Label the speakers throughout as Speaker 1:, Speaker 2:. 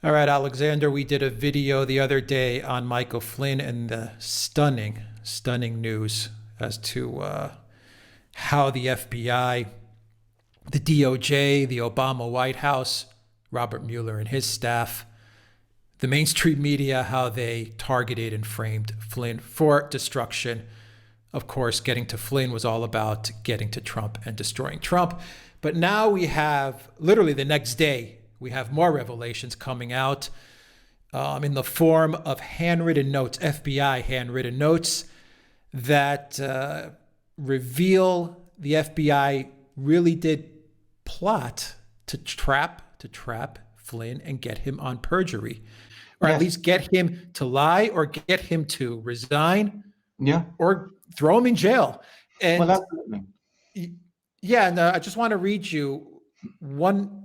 Speaker 1: All right, Alexander, we did a video the other day on Michael Flynn and the stunning news as to how the FBI, the DOJ, the Obama White House, Robert Mueller and his staff, the mainstream media, how they targeted and framed Flynn for destruction. Of course, getting to Flynn was all about getting to Trump and destroying Trump. But now we have, literally the next day, we have more revelations coming out in the form of handwritten notes, FBI handwritten notes that reveal the FBI really did plot to trap Flynn and get him on perjury, or at least get him to lie or get him to resign, or throw him in jail. And and I just want to read you one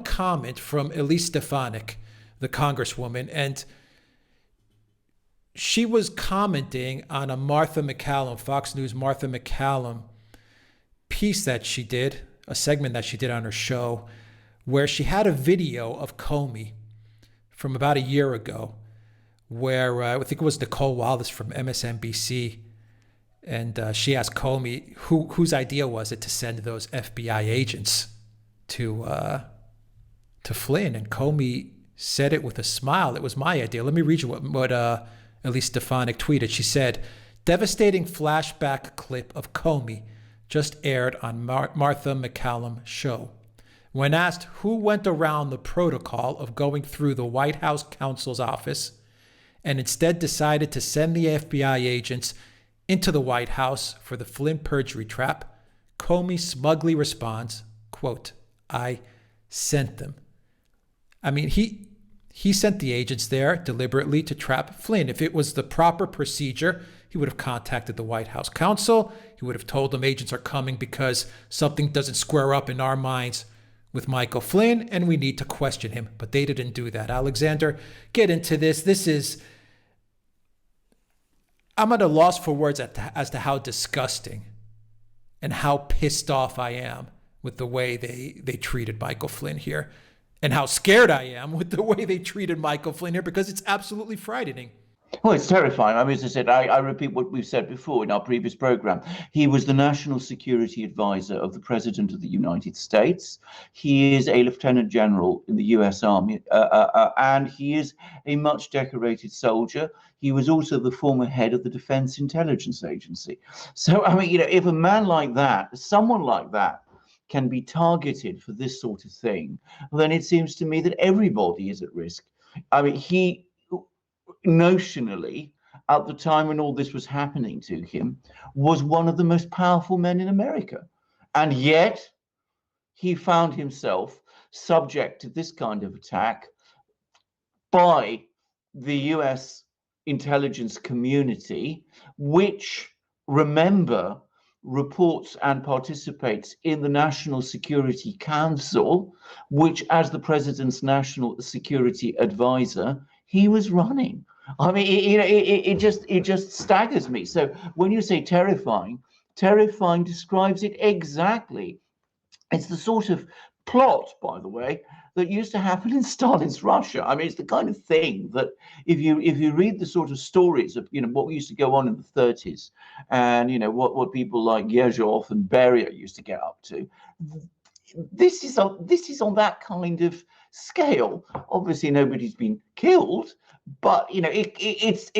Speaker 1: comment from Elise Stefanik, the congresswoman, and she was commenting on a Martha McCallum, Fox News Martha McCallum piece that she did, a segment that she did on her show, where she had a video of Comey from about a year ago, where I think it was Nicole Wallace from MSNBC, and she asked Comey whose idea was it to send those FBI agents to Flynn, and Comey said it with a smile. It was my idea. Let me read you what Elise Stefanik tweeted. She said, "Devastating flashback clip of Comey just aired on Martha McCallum show. When asked who went around the protocol of going through the White House counsel's office and instead decided to send the FBI agents into the White House for the Flynn perjury trap, Comey smugly responds, quote, 'I sent them.' I mean, he sent the agents there deliberately to trap Flynn. If it was the proper procedure, he would have contacted the White House counsel. He would have told them agents are coming because something doesn't square up in our minds with Michael Flynn, and we need to question him. But they didn't do that. Alexander, get into this. I'm at a loss for words as to how disgusting and how pissed off I am with the way they treated Michael Flynn here, and how scared I am with the way they treated Michael Flynn here, because it's absolutely frightening.
Speaker 2: Well, it's terrifying. I mean, as I said, I repeat what we've said before in our previous program. He was the national security advisor of the President of the United States. He is a lieutenant general in the U.S. Army, and he is a much decorated soldier. He was also the former head of the Defense Intelligence Agency. So, I mean, if a man like that, someone like that, can be targeted for this sort of thing, then it seems to me that everybody is at risk. I mean, he notionally, at the time when all this was happening to him, was one of the most powerful men in America. And yet he found himself subject to this kind of attack by the US intelligence community, which, remember, reports and participates in the National Security Council, which, as the president's national security advisor, he was running. I mean, it just staggers me. So when you say terrifying describes it exactly. It's the sort of plot, by the way, that used to happen in Stalin's Russia. I mean, it's the kind of thing that if you read the sort of stories of what used to go on in the 30s, and what people like Yezhov and Beria used to get up to, this is on that kind of scale. Obviously, nobody's been killed, but it's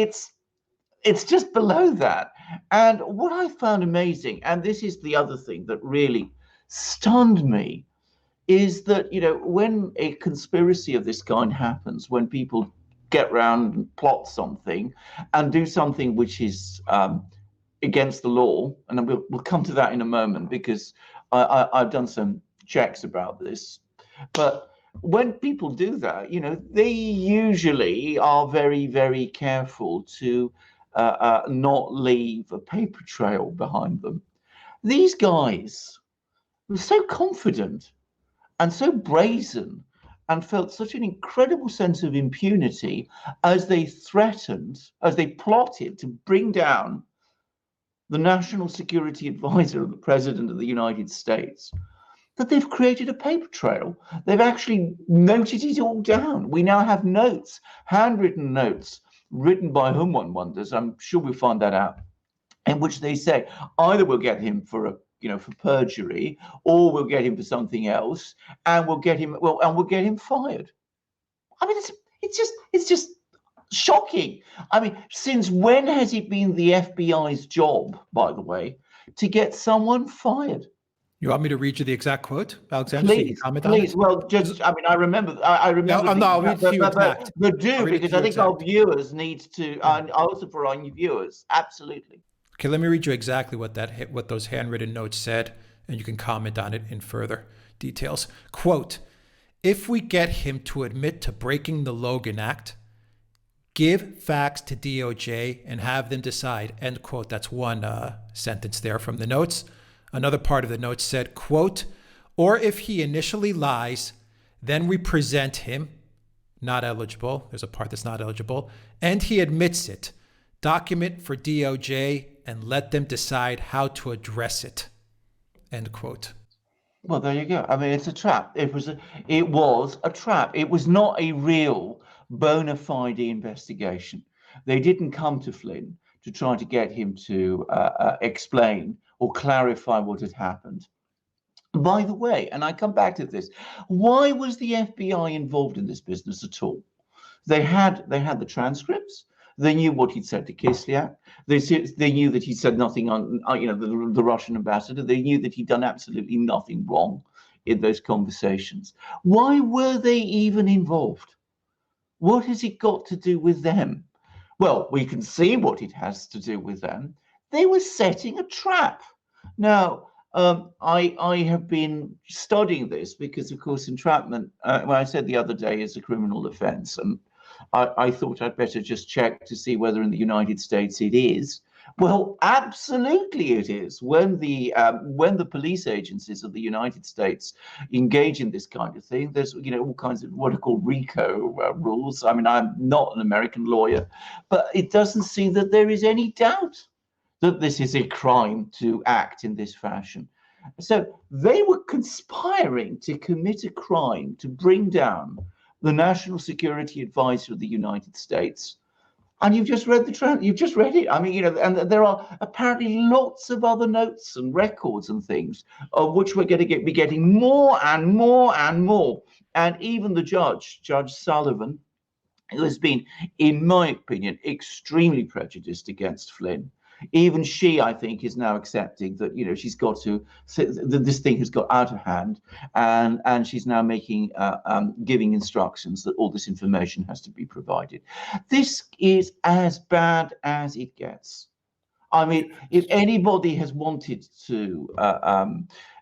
Speaker 2: just below that. And what I found amazing, and this is the other thing that really stunned me, is that when a conspiracy of this kind happens, when people get round and plot something and do something which is against the law, and we'll come to that in a moment, because I've done some checks about this, but when people do that, they usually are very, very careful to not leave a paper trail behind them. These guys were so confident and so brazen and felt such an incredible sense of impunity as they plotted to bring down the national security advisor of the President of the United States, that they've created a paper trail. They've actually noted it all down. We now have notes, handwritten notes, written by whom, one wonders. I'm sure we'll find that out, in which they say either we'll get him for for perjury, or we'll get him for something else, and we'll get him fired. I mean, it's just shocking. I mean, since when has it been the FBI's job, by the way, to get someone fired?
Speaker 1: You want me to read you the exact quote, Alexander? So you can
Speaker 2: Please,
Speaker 1: comment on
Speaker 2: please.
Speaker 1: it?
Speaker 2: Well, just I mean, I remember.
Speaker 1: No, I'll read to you exact.
Speaker 2: But do,
Speaker 1: I'll read it
Speaker 2: because
Speaker 1: to you
Speaker 2: I think our
Speaker 1: exact.
Speaker 2: viewers need to, and also for our new viewers, absolutely.
Speaker 1: Okay, let me read you exactly what those handwritten notes said, and you can comment on it in further details. Quote, if we get him to admit to breaking the Logan Act, give facts to DOJ and have them decide, end quote. That's one sentence there from the notes. Another part of the notes said, quote, or if he initially lies, then we present him, not eligible. There's a part that's not eligible. And he admits it. Document for DOJ and let them decide how to address it. End quote.
Speaker 2: Well, there you go. I mean, it's a trap. It was a trap. It was not a real bona fide investigation. They didn't come to Flynn to try to get him to explain or clarify what had happened. By the way, and I come back to this, why was the FBI involved in this business at all? They had the transcripts. They knew what he'd said to Kislyak. They knew that he said nothing on, the Russian ambassador. They knew that he'd done absolutely nothing wrong in those conversations. Why were they even involved? What has it got to do with them? Well, we can see what it has to do with them. They were setting a trap. Now, I have been studying this because, of course, entrapment, well, I said the other day, is a criminal offense. And I thought I'd better just check to see whether in the United States it is. Well, absolutely it is. When the police agencies of the United States engage in this kind of thing, there's all kinds of what are called RICO rules. I mean, I'm not an American lawyer, but it doesn't seem that there is any doubt that this is a crime to act in this fashion. So they were conspiring to commit a crime to bring down the National Security Advisor of the United States. And you've just read you've just read it. I mean, and there are apparently lots of other notes and records and things of which we're going to be getting more and more and more. And even the Judge Sullivan, who has been, in my opinion, extremely prejudiced against Flynn, even she, I think, is now accepting that she's got to, this thing has got out of hand, and she's now making giving instructions that all this information has to be provided. This is as bad as it gets. I mean, if anybody has wanted to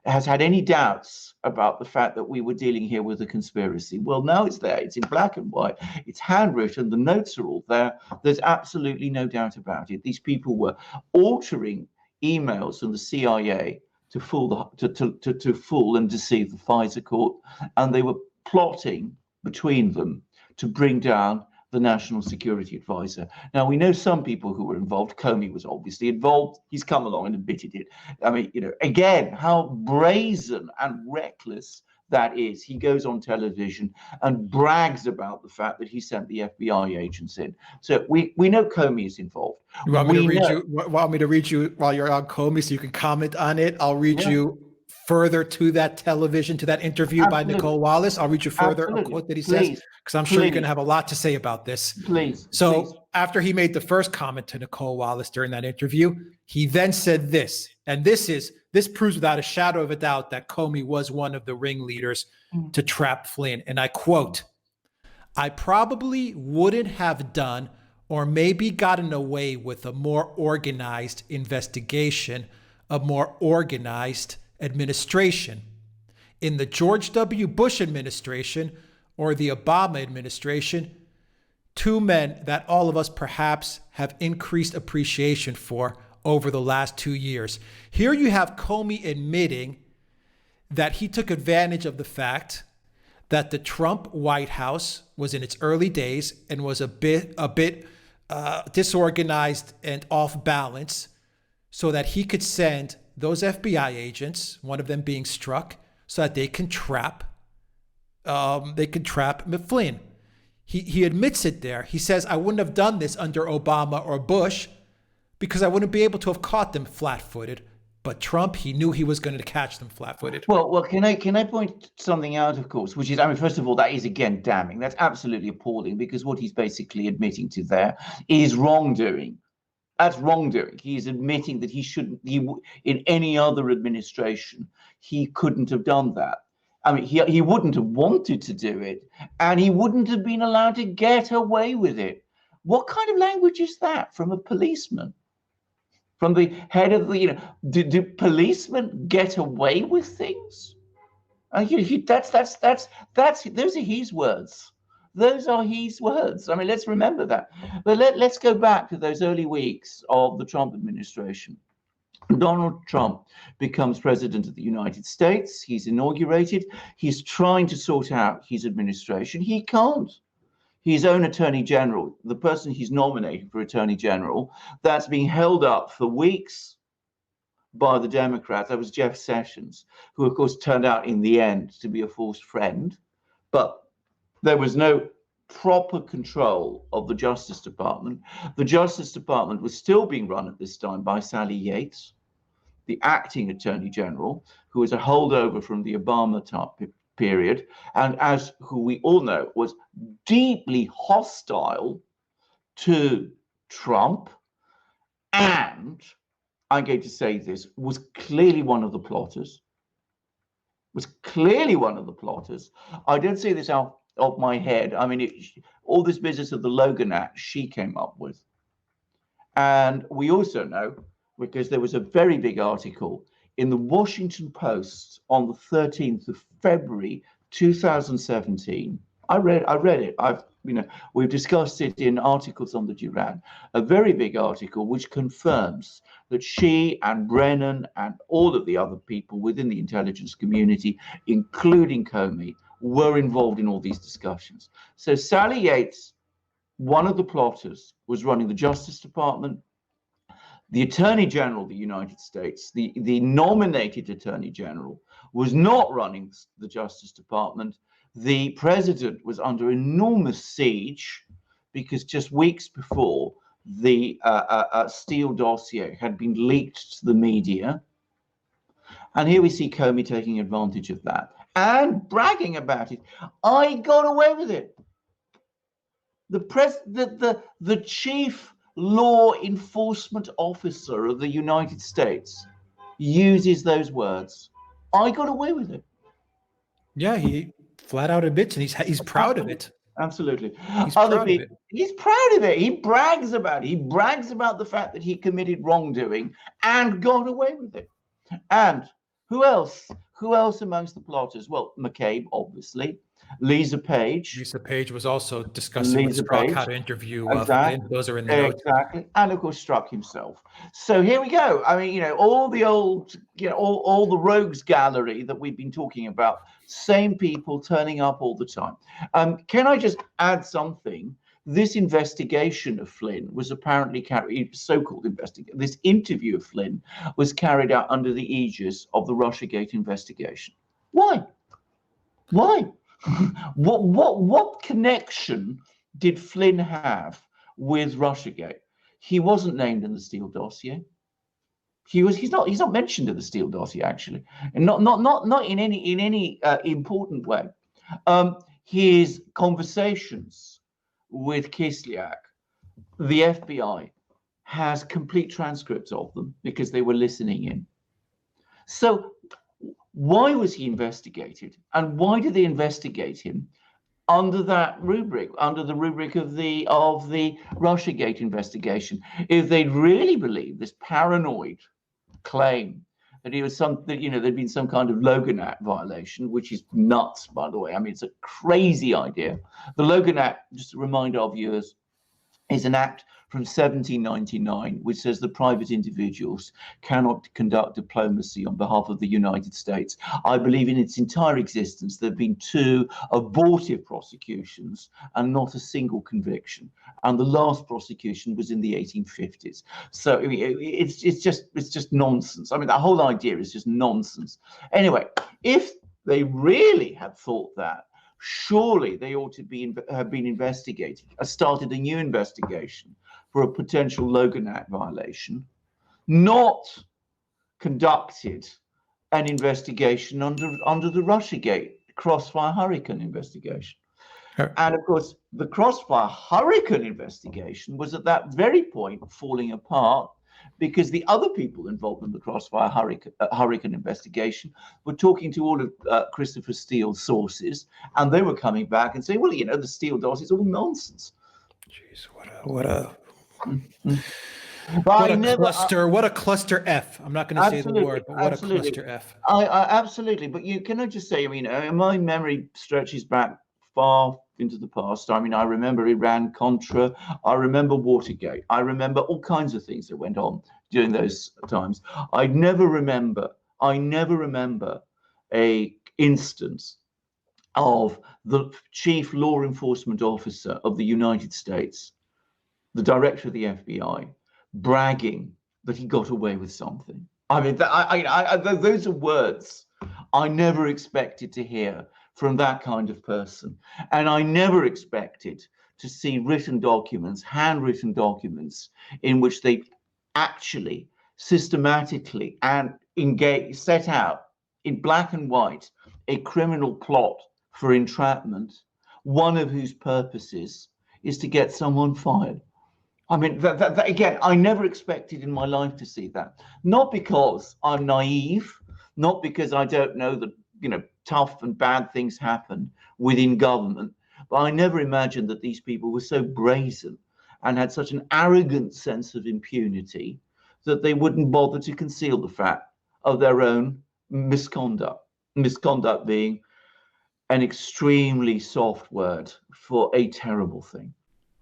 Speaker 2: has had any doubts about the fact that we were dealing here with a conspiracy, well, now it's there. It's in black and white. It's handwritten. The notes are all there. There's absolutely no doubt about it. These people were altering emails from the CIA to fool to fool and deceive the FISA court, and they were plotting between them to bring down the National Security Advisor. Now, we know some people who were involved. Comey was obviously involved. He's come along and admitted it. I mean, again, how brazen and reckless that is. He goes on television and brags about the fact that he sent the FBI agents in. So we know Comey is involved.
Speaker 1: You want me to read you while you're on Comey so you can comment on it? I'll read you further to that television, to that interview by Nicole Wallace. I'll read you further a quote that he says, because I'm sure you're going to have a lot to say about this. So after he made the first comment to Nicole Wallace during that interview, he then said this, and this proves without a shadow of a doubt that Comey was one of the ringleaders to trap Flynn. And I quote, I probably wouldn't have done or maybe gotten away with a more organized investigation, a more organized administration. In the George W. Bush administration or the Obama administration, two men that all of us perhaps have increased appreciation for over the last 2 years. Here you have Comey admitting that he took advantage of the fact that the Trump White House was in its early days and was a bit disorganized and off balance, so that he could send those FBI agents, one of them being struck, so that they can trap Flynn. He admits it there. He says, I wouldn't have done this under Obama or Bush because I wouldn't be able to have caught them flat-footed. But Trump, he knew he was going to catch them flat-footed.
Speaker 2: Well, can I point something out, of course, which is, I mean, first of all, that is again damning. That's absolutely appalling, because what he's basically admitting to there is wrongdoing. That's wrongdoing. He is admitting that he shouldn't. In any other administration, he couldn't have done that. I mean, he wouldn't have wanted to do it, and he wouldn't have been allowed to get away with it. What kind of language is that from a policeman? From the head of the, do policemen get away with things? Those are his words. Those are his words. I mean, let's remember that. But let's go back to those early weeks of the Trump administration. Donald Trump becomes president of the United States. He's inaugurated. He's trying to sort out his administration. He can't. His own attorney general, the person he's nominated for attorney general, that's being held up for weeks by the Democrats. That was Jeff Sessions, who, of course, turned out in the end to be a false friend. But there was no proper control of the Justice Department. The Justice Department was still being run at this time by Sally Yates, the acting attorney general, who was a holdover from the Obama period, and who we all know was deeply hostile to Trump, and I'm going to say this, was clearly one of the plotters. I don't say this out of my head. I mean, all this business of the Logan Act, she came up with. And we also know, because there was a very big article in the Washington Post on the 13th of February 2017. I read it. We've discussed it in articles on the Duran, a very big article which confirms that she and Brennan and all of the other people within the intelligence community, including Comey, were involved in all these discussions. So Sally Yates, one of the plotters, was running the Justice Department. The Attorney General of the United States, the nominated Attorney General, was not running the Justice Department. The president was under enormous siege because just weeks before, the Steele dossier had been leaked to the media. And here we see Comey taking advantage of that and bragging about it. I got away with it. The chief law enforcement officer of the United States uses those words. I got away with it.
Speaker 1: Yeah, he flat out admits, and he's proud of it.
Speaker 2: Absolutely. He's proud of it. He brags about it. He brags about the fact that he committed wrongdoing and got away with it. And who else? Who else amongst the plotters? Well, McCabe, obviously. Lisa Page.
Speaker 1: Lisa Page was also discussing with Strzok how to interview Flynn. Those are in the notes.
Speaker 2: Exactly. And of course, Strzok himself. So here we go. I mean, all the old, all the rogues gallery that we've been talking about, same people turning up all the time. Can I just add something? This investigation of Flynn was apparently so-called investigation. This interview of Flynn was carried out under the aegis of the Russiagate investigation. Why? What connection did Flynn have with Russiagate? He wasn't named in the Steele dossier. He's not mentioned in the Steele dossier, actually, and not in any important way. His conversations with Kislyak, the FBI has complete transcripts of them because they were listening in. So why was he investigated, and why did they investigate him under that rubric, under the rubric of the Russiagate investigation? If they really believed this paranoid claim that he was there'd been some kind of Logan Act violation, which is nuts, by the way. I mean, it's a crazy idea. The Logan Act, just to remind our viewers, is an act from 1799, which says that private individuals cannot conduct diplomacy on behalf of the United States. I believe in its entire existence, there have been 2 abortive prosecutions and not a single conviction. And the last prosecution was in the 1850s. So it's just nonsense. I mean, that whole idea is just nonsense. Anyway, if they really had thought that, surely they ought to have been investigated, started a new investigation for a potential Logan Act violation, not conducted an investigation under the Russiagate Crossfire Hurricane investigation. And of course, the Crossfire Hurricane investigation was at that very point falling apart because the other people involved in the Crossfire Hurricane investigation were talking to all of Christopher Steele's sources, and they were coming back and saying, well, you know, the Steele dossier is all nonsense.
Speaker 1: Jeez, what a cluster F. I'm not going to say the word, but what a cluster F.
Speaker 2: Absolutely. But can I just say, I mean, my memory stretches back far into the past. I mean, I remember Iran-Contra. I remember Watergate. I remember all kinds of things that went on during those times. I never remember a instance of the chief law enforcement officer of the United States, the director of the FBI, bragging that he got away with something. I mean, those are words I never expected to hear from that kind of person. And I never expected to see written documents, handwritten documents, in which they actually systematically and set out in black and white a criminal plot for entrapment, one of whose purposes is to get someone fired. I mean, that again, I never expected in my life to see that. Not because I'm naive, not because I don't know that, you know, tough and bad things happen within government, but I never imagined that these people were so brazen and had such an arrogant sense of impunity that they wouldn't bother to conceal the fact of their own misconduct. Misconduct being an extremely soft word for a terrible thing.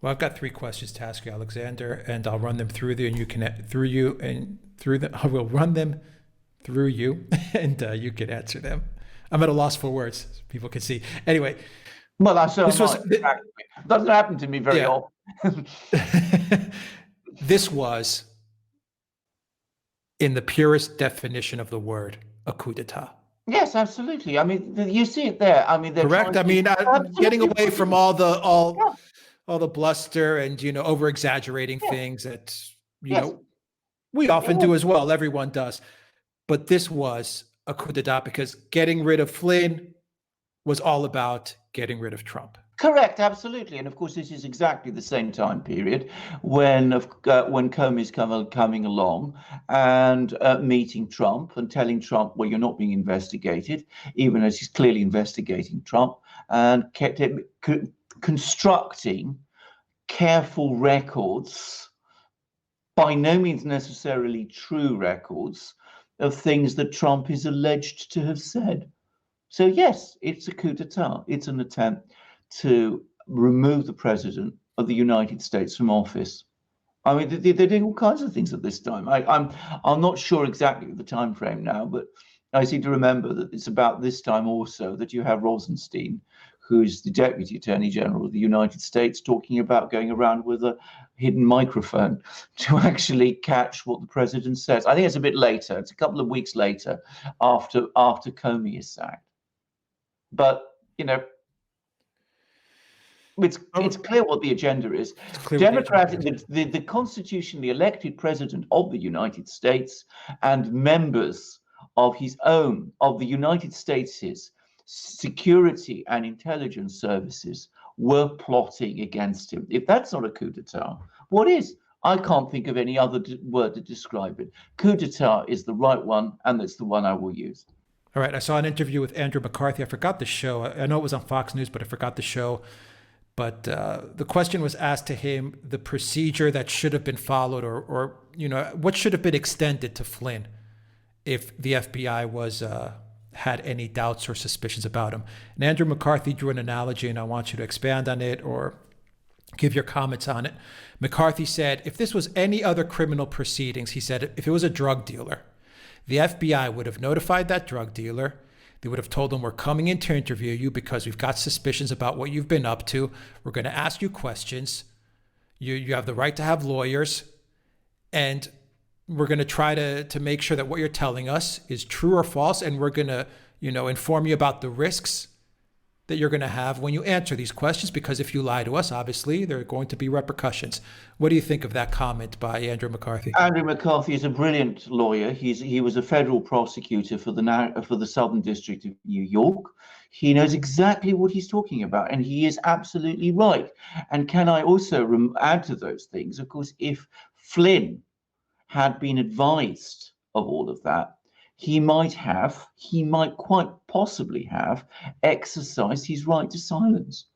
Speaker 1: Well, I've got 3 questions to ask you, Alexander, and I'll run them through you, and you can I will run them through you, and you can answer them. I'm at a loss for words. People can see. Anyway.
Speaker 2: Well, doesn't happen to me very often.
Speaker 1: This was, in the purest definition of the word, a coup d'etat.
Speaker 2: Yes, absolutely. I mean, you see it there. I mean,
Speaker 1: correct. I mean, getting away from all the bluster and, you know, over exaggerating things that, you know, we often do as well. Everyone does. But this was a coup d'etat because getting rid of Flynn was all about getting rid of Trump.
Speaker 2: Correct, absolutely. And of course, this is exactly the same time period when Comey's coming along and meeting Trump and telling Trump, well, you're not being investigated, even as he's clearly investigating Trump, and kept it constructing careful records, by no means necessarily true records, of things that Trump is alleged to have said. So yes, it's a coup d'etat. It's an attempt to remove the president of the United States from office. I mean, they're doing all kinds of things at this time. I'm not sure exactly the time frame now, but I seem to remember that it's about this time also that you have Rosenstein, who's the Deputy Attorney General of the United States, talking about going around with a hidden microphone to actually catch what the president says. I think it's a bit later. It's a couple of weeks later after Comey is sacked. But, you know, it's clear what the agenda is. The constitutionally elected president of the United States and members of the United States' security and intelligence services were plotting against him. If that's not a coup d'etat, what is? I can't think of any other word to describe it. Coup d'etat is the right one, and that's the one I will use.
Speaker 1: All right. I saw an interview with Andrew McCarthy. I forgot the show. I know it was on Fox News, but I forgot the show. But the question was asked to him, the procedure that should have been followed, or you know, what should have been extended to Flynn if the FBI had any doubts or suspicions about him. And Andrew McCarthy drew an analogy, and I want you to expand on it or give your comments on it. McCarthy said, if this was any other criminal proceedings, he said, if it was a drug dealer, the FBI would have notified that drug dealer. They would have told him, we're coming in to interview you because we've got suspicions about what you've been up to. We're going to ask you questions. You have the right to have lawyers. And we're going to try to make sure that what you're telling us is true or false. And we're going to inform you about the risks that you're going to have when you answer these questions, because if you lie to us, obviously, there are going to be repercussions. What do you think of that comment by Andrew McCarthy?
Speaker 2: Andrew McCarthy is a brilliant lawyer. He was a federal prosecutor for the Southern District of New York. He knows exactly what he's talking about, and he is absolutely right. And can I also add to those things? Of course, if Flynn had been advised of all of that, he might quite possibly have exercised his right to silence.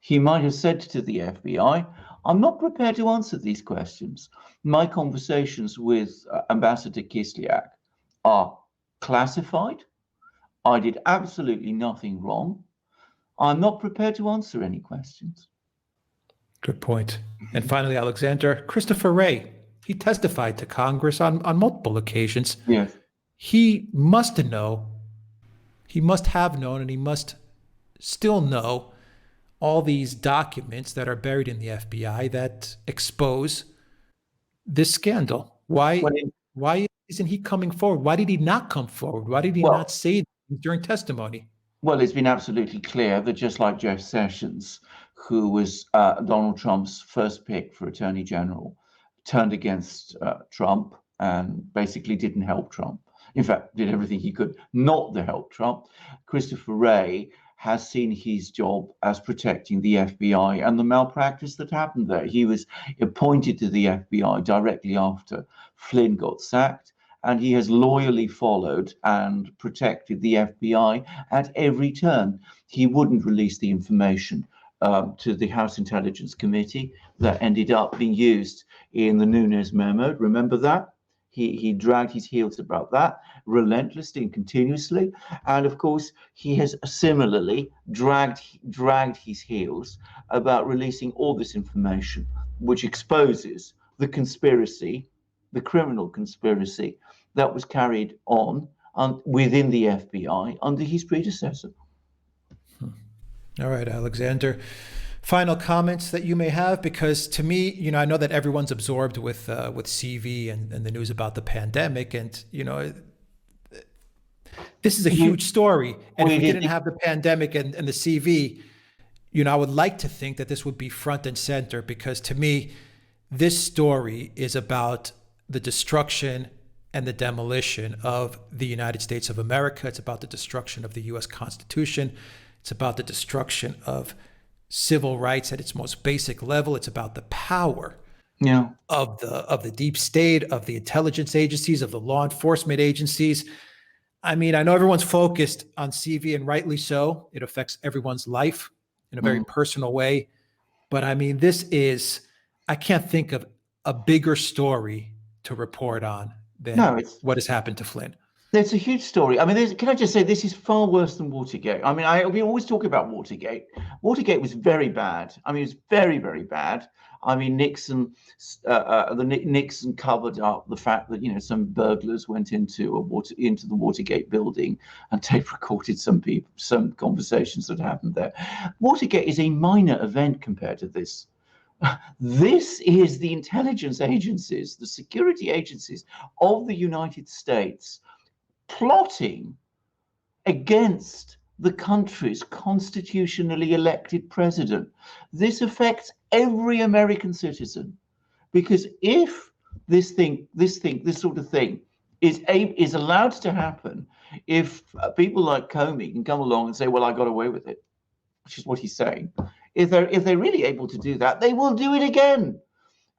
Speaker 2: He might have said to the FBI, I'm not prepared to answer these questions. My conversations with Ambassador Kislyak are classified. I did absolutely nothing wrong. I'm not prepared to answer any questions.
Speaker 1: Good point. And finally, Alexander, Christoforou, he testified to Congress on multiple occasions.
Speaker 2: Yes.
Speaker 1: He must have known, and he must still know all these documents that are buried in the FBI that expose this scandal. Why isn't he coming forward? Why did he not come forward? Why did he not say that during testimony?
Speaker 2: Well, it's been absolutely clear that just like Jeff Sessions, who was Donald Trump's first pick for Attorney General, turned against Trump and basically didn't help Trump. In fact, did everything he could not to help Trump. Christoforou has seen his job as protecting the FBI and the malpractice that happened there. He was appointed to the FBI directly after Flynn got sacked, and he has loyally followed and protected the FBI at every turn. He wouldn't release the information to the House Intelligence Committee that ended up being used in the Nunes memo. Remember that? He dragged his heels about that relentlessly and continuously. And of course, he has similarly dragged his heels about releasing all this information, which exposes the conspiracy, the criminal conspiracy that was carried on within the FBI under his predecessor.
Speaker 1: All right, Alexander. Final comments that you may have, because to me, I know that everyone's absorbed with CV and the news about the pandemic, and this is a huge story. And if we didn't have the pandemic and the CV, I would like to think that this would be front and center, because to me, this story is about the destruction and the demolition of the United States of America. It's about the destruction of the U.S. Constitution. It's about the destruction of civil rights at its most basic level. It's about the power of the deep state, of the intelligence agencies, of the law enforcement agencies. I mean, I know everyone's focused on CV, and rightly so. It affects everyone's life in a very personal way. But I mean, I can't think of a bigger story to report on than what has happened to Flynn.
Speaker 2: It's a huge story. I mean, can I just say, this is far worse than Watergate. I mean, we always talk about Watergate. Watergate was very bad. I mean, it was very, very bad. I mean, Nixon covered up the fact that some burglars went into the Watergate building and tape recorded some conversations that happened there. Watergate is a minor event compared to this. This is the intelligence agencies, the security agencies of the United States plotting against the country's constitutionally elected president. This affects every American citizen, because if this sort of thing is allowed to happen, if people like Comey can come along and say, well, I got away with it, which is what he's saying, if they're really able to do that, they will do it again.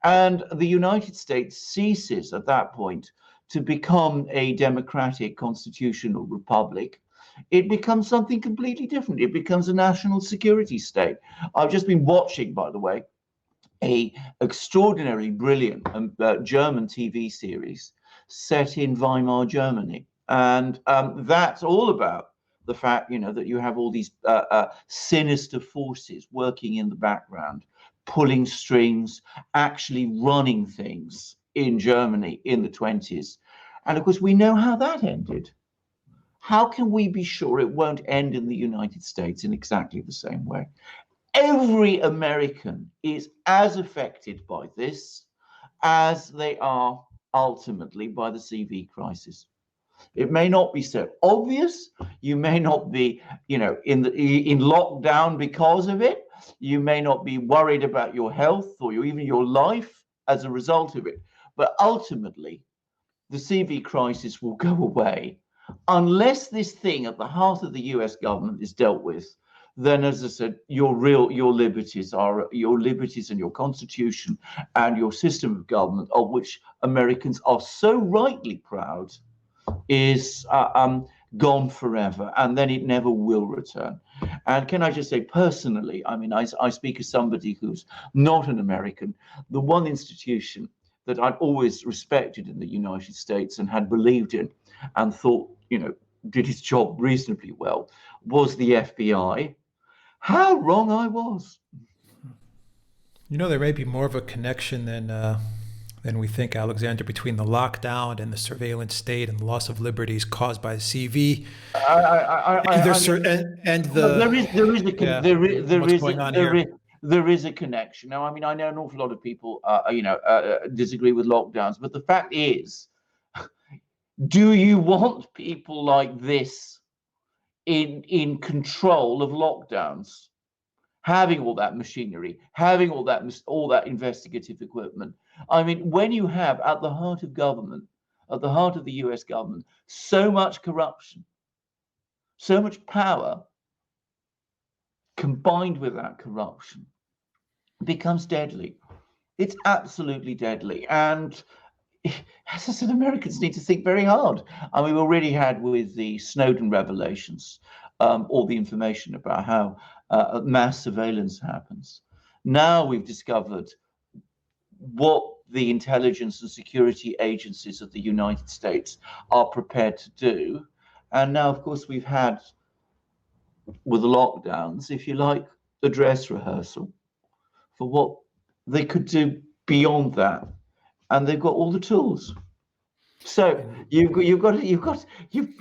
Speaker 2: And the United States ceases at that point to become a democratic constitutional republic. It becomes something completely different. It becomes a national security state. I've just been watching, by the way, a extraordinarily brilliant German TV series set in Weimar, Germany. And that's all about the fact, that you have all these sinister forces working in the background, pulling strings, actually running things in Germany in the 1920s. And of course, we know how that ended. How can we be sure it won't end in the United States in exactly the same way? Every American is as affected by this as they are ultimately by the CV crisis. It may not be so obvious. You may not be, in lockdown because of it. You may not be worried about your health or even your life as a result of it. But ultimately, the CV crisis will go away unless this thing at the heart of the US government is dealt with. Then, as I said, your liberties and your constitution and your system of government, of which Americans are so rightly proud, is gone forever, and then it never will return. And can I just say personally, I mean, I speak as somebody who's not an American. The one institution that I'd always respected in the United States and had believed in and thought, did its job reasonably well was the FBI. How wrong I was.
Speaker 1: There may be more of a connection than we think, Alexander, between the lockdown and the surveillance state and the loss of liberties caused by the CV.
Speaker 2: There is a connection. Now, I mean, I know an awful lot of people, disagree with lockdowns, but the fact is, do you want people like this in control of lockdowns, having all that machinery, having all that investigative equipment? I mean, when you have at the heart of government, at the heart of the US government, so much corruption, so much power, combined with that corruption, it becomes deadly. It's absolutely deadly. And as I said, Americans need to think very hard. I mean, we've already had with the Snowden revelations, all the information about how mass surveillance happens. Now we've discovered what the intelligence and security agencies of the United States are prepared to do. And now, of course, we've had, with the lockdowns, if you like, the dress rehearsal for what they could do beyond that. And they've got all the tools. So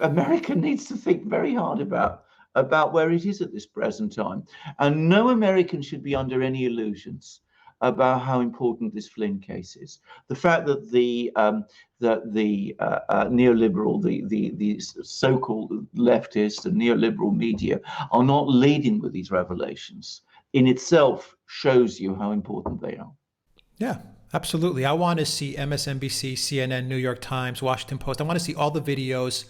Speaker 2: America needs to think very hard about where it is at this present time. And no American should be under any illusions about how important this Flynn case is. The fact that the neoliberal, the so-called leftist and neoliberal media are not leading with these revelations in itself shows you how important they are.
Speaker 1: Yeah. Absolutely. I want to see MSNBC, CNN, New York Times, Washington Post. I want to see all the videos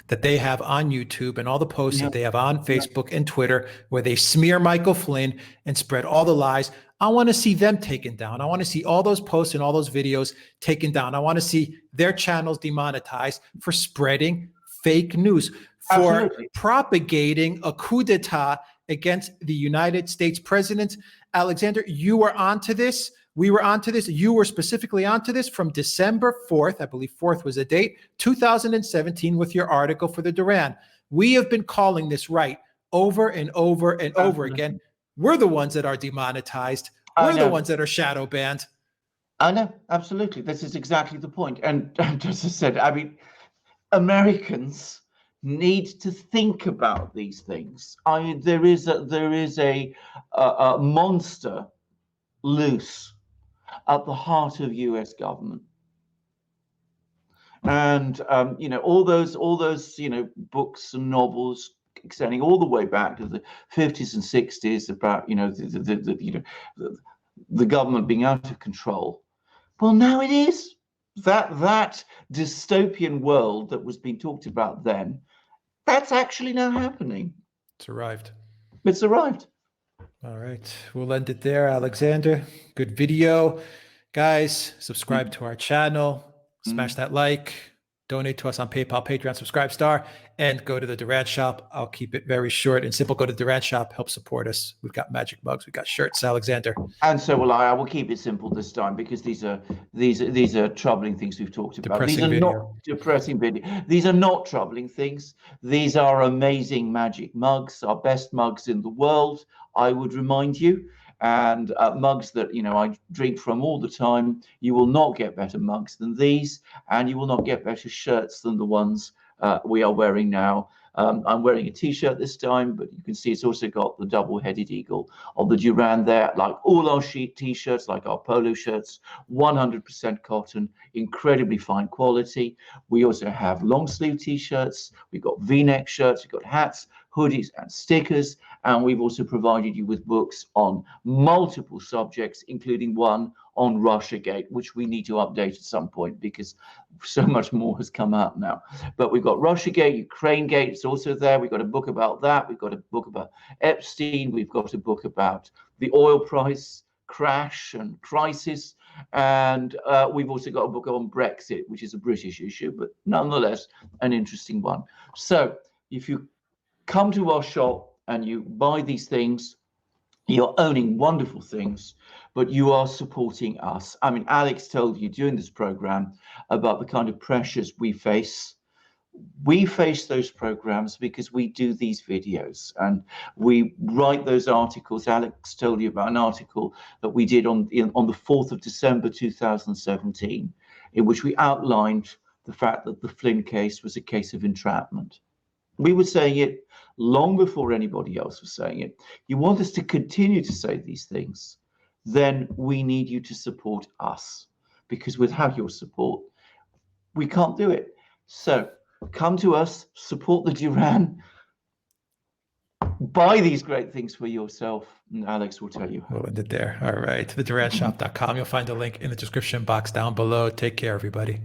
Speaker 1: that they have on YouTube and all the posts that they have on Facebook and Twitter where they smear Michael Flynn and spread all the lies. I want to see them taken down. I want to see all those posts and all those videos taken down. I want to see their channels demonetized for spreading fake news, for propagating a coup d'etat against the United States president. Alexander, you were onto this. We were onto this. You were specifically onto this from December 4th. I believe 4th was the date, 2017, with your article for the Duran. We have been calling this right over and over and over again. We're the ones that are demonetized. We're the ones that are shadow banned.
Speaker 2: I know, absolutely. This is exactly the point. And as I said, I mean, Americans need to think about these things. I mean, there is a monster loose at the heart of US government. And all those books and novels extending all the way back to the 50s and 60s about the government being out of control. Well, now it is. That dystopian world that was being talked about then, that's actually now happening.
Speaker 1: It's arrived.
Speaker 2: It's arrived.
Speaker 1: All right. We'll end it there, Alexander. Good video. Guys, subscribe to our channel. Smash that like. Donate to us on PayPal, Patreon, Subscribe Star, and go to the Duran shop. I'll keep it very short and simple. Go to the Duran shop. Help support us. We've got magic mugs. We've got shirts, Alexander.
Speaker 2: And so will I. I will keep it simple this time because these are troubling things we've talked about. These are not depressing video. These are not troubling things. These are amazing magic mugs, our best mugs in the world, I would remind you. And mugs that I drink from all the time. You will not get better mugs than these, and you will not get better shirts than the ones we are wearing now. I'm wearing a t-shirt this time, but you can see it's also got the double-headed eagle of the Duran there, like all our sheet t-shirts, like our polo shirts, 100% cotton, incredibly fine quality. We also have long sleeve t-shirts, we've got v-neck shirts, we've got hats, hoodies and stickers, and we've also provided you with books on multiple subjects, including one on Russiagate, which we need to update at some point because so much more has come out now. But we've got Russiagate, Ukrainegate, it's also there. We've got a book about that. We've got a book about Epstein. We've got a book about the oil price crash and crisis. And we've also got a book on Brexit, which is a British issue, but nonetheless, an interesting one. So if you come to our shop and you buy these things, you're owning wonderful things, but you are supporting us. I mean, Alex told you during this program about the kind of pressures we face. We face those programs because we do these videos and we write those articles. Alex told you about an article that we did on the 4th of December 2017, in which we outlined the fact that the Flynn case was a case of entrapment. We were saying it long before anybody else was saying it. You want us to continue to say these things, then we need you to support us, because without your support, we can't do it. So come to us, support the Duran, buy these great things for yourself, and Alex will tell you how.
Speaker 1: We'll end it there. All right. TheDuranShop.com. You'll find a link in the description box down below. Take care, everybody.